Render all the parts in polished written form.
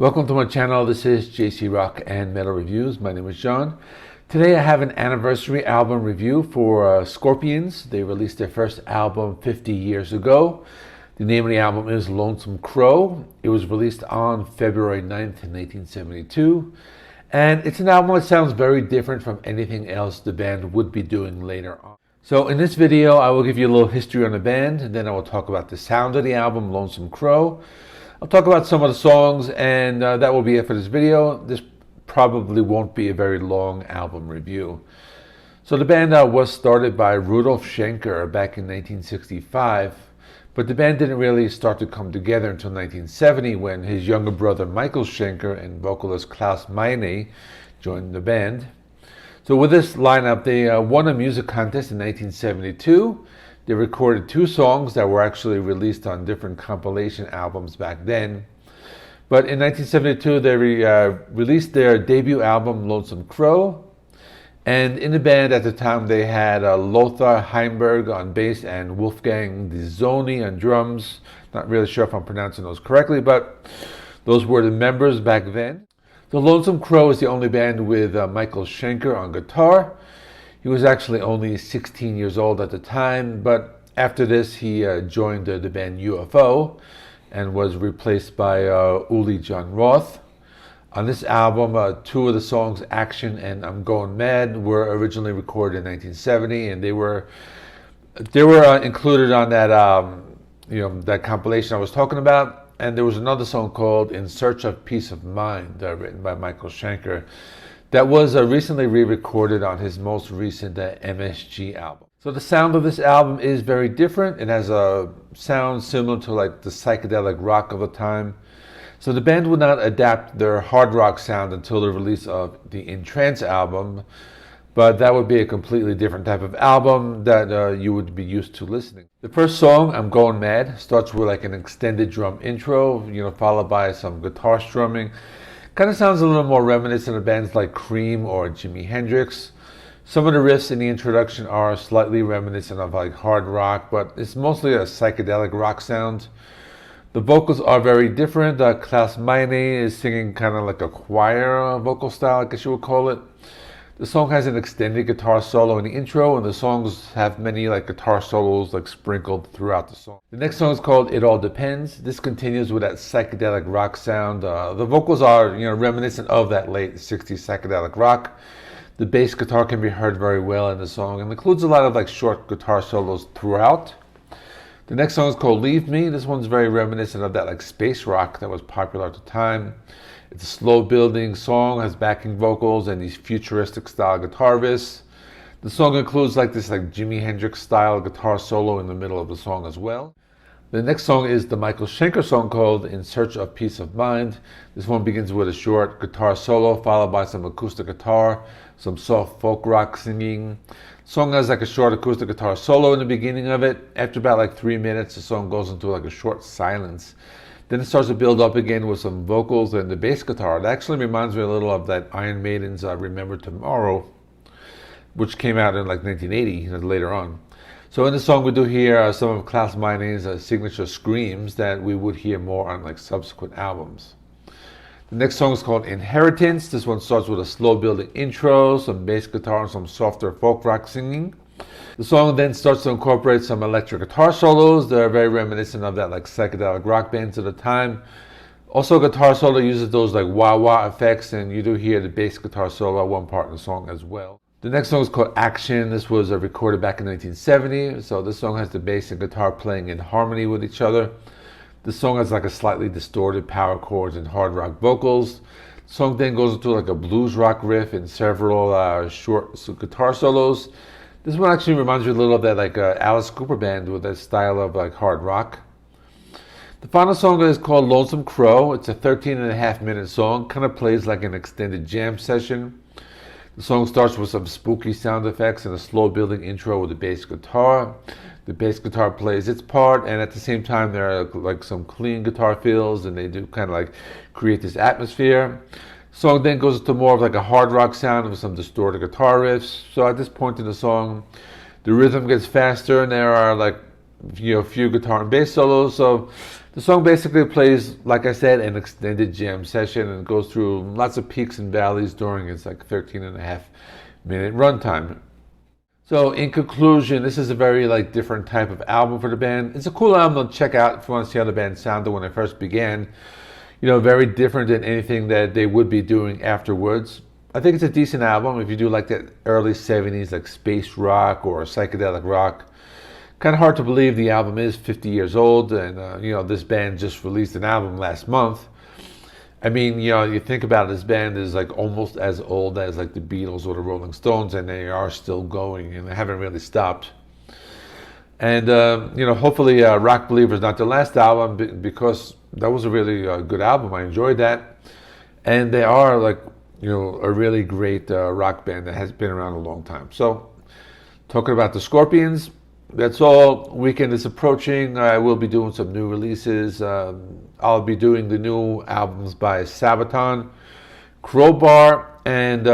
Welcome to my channel. This is JC Rock and Metal Reviews. My name is John. Today I have an anniversary album review for Scorpions. They released their first album 50 years ago. The name of the album is Lonesome Crow. It was released on February 9th, 1972. And it's an album that sounds very different from anything else the band would be doing later on. So in this video, I will give you a little history on the band, and then I will talk about the sound of the album, Lonesome Crow. I'll talk about some of the songs, and that will be it for this video. This probably won't be a very long album review. So the band was started by Rudolf Schenker back in 1965, but the band didn't really start to come together until 1970 when his younger brother Michael Schenker and vocalist Klaus Meine joined the band. So with this lineup, they won a music contest in 1972. They recorded 2 songs that were actually released on different compilation albums back then. But in 1972, they released their debut album, Lonesome Crow. And in the band at the time, they had Lothar Heimberg on bass and Wolfgang Dizoni on drums. Not really sure if I'm pronouncing those correctly, but those were the members back then. The Lonesome Crow is the only band with Michael Schenker on guitar. He was actually only 16 years old at the time, but after this he joined the band UFO and was replaced by Uli John Roth. On this album, 2 of the songs, Action and I'm Going Mad, were originally recorded in 1970, and they were included on that that compilation I was talking about. And there was another song called In Search of Peace of Mind, written by Michael Schenker, that was recently re-recorded on his most recent MSG album. So the sound of this album is very different. It has a sound similar to like the psychedelic rock of the time. So the band would not adapt their hard rock sound until the release of the In Trance album, but that would be a completely different type of album that you would be used to listening. The first song, I'm Going Mad, starts with like an extended drum intro, followed by some guitar strumming. Kind of sounds a little more reminiscent of bands like Cream or Jimi Hendrix. Some of the riffs in the introduction are slightly reminiscent of like hard rock, but it's mostly a psychedelic rock sound. The vocals are very different. Klaus Meine is singing kind of like a choir vocal style, I guess you would call it. The song has an extended guitar solo in the intro, and the songs have many like guitar solos like sprinkled throughout the song. The next song is called It All Depends. This continues with that psychedelic rock sound. The vocals are reminiscent of that late 60s psychedelic rock. The bass guitar can be heard very well in the song and includes a lot of like short guitar solos throughout. The next song is called Leave Me. This one's very reminiscent of that like space rock that was popular at the time. It's a slow building song, has backing vocals and these futuristic style guitar riffs. The song includes like this like Jimi Hendrix style guitar solo in the middle of the song as well. The next song is the Michael Schenker song called In Search of Peace of Mind. This one begins with a short guitar solo followed by some acoustic guitar, some soft folk rock singing. The song has like a short acoustic guitar solo in the beginning of it. After about like 3 minutes, the song goes into like a short silence. Then it starts to build up again with some vocals and the bass guitar. It actually reminds me a little of that Iron Maiden's Remember Tomorrow, which came out in like 1980, later on. So in the song we do hear some of Klaus Meine's signature screams that we would hear more on like subsequent albums. The next song is called Inheritance. This one starts with a slow building intro, some bass guitar and some softer folk rock singing. The song then starts to incorporate some electric guitar solos that are very reminiscent of that like psychedelic rock bands of the time. Also, guitar solo uses those like wah-wah effects, and you do hear the bass guitar solo at one part in the song as well. The next song is called Action. This was recorded back in 1970, so this song has the bass and guitar playing in harmony with each other. The song has like a slightly distorted power chords and hard rock vocals. The song then goes into like a blues rock riff and several short guitar solos. This one actually reminds me a little of that like Alice Cooper band with that style of like hard rock. The final song is called Lonesome Crow. It's a 13.5-minute song, kind of plays like an extended jam session. The song starts with some spooky sound effects and a slow building intro with a bass guitar. The bass guitar plays its part, and at the same time there are like some clean guitar fills, and they do kind of like create this atmosphere. The song then goes into more of like a hard rock sound with some distorted guitar riffs. So at this point in the song, the rhythm gets faster and there are like few guitar and bass solos. So The song basically plays, like I said, an extended jam session and goes through lots of peaks and valleys during its like 13.5 minute runtime. So in conclusion, this is a very like different type of album for the band. It's a cool album to check out if you want to see how the band sounded when it first began. Very different than anything that they would be doing afterwards. I think it's a decent album if you do like that early 70s like space rock or psychedelic rock. Kind of hard to believe the album is 50 years old, and this band just released an album last month. I mean, you think about it, this band is like almost as old as like the Beatles or the Rolling Stones, and they are still going, and they haven't really stopped. And hopefully, Rock Believer is not the last album, because that was a really good album. I enjoyed that, and they are like a really great rock band that has been around a long time. So, talking about the Scorpions. That's all. Weekend is approaching. I will be doing some new releases. I'll be doing the new albums by Sabaton, Crowbar, and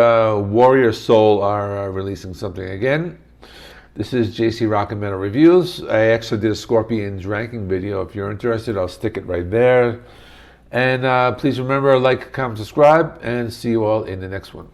Warrior Soul are releasing something again. This is JC Rock and Metal Reviews. I actually did a Scorpions ranking video. If you're interested, I'll stick it right there. And please remember, like, comment, subscribe, and see you all in the next one.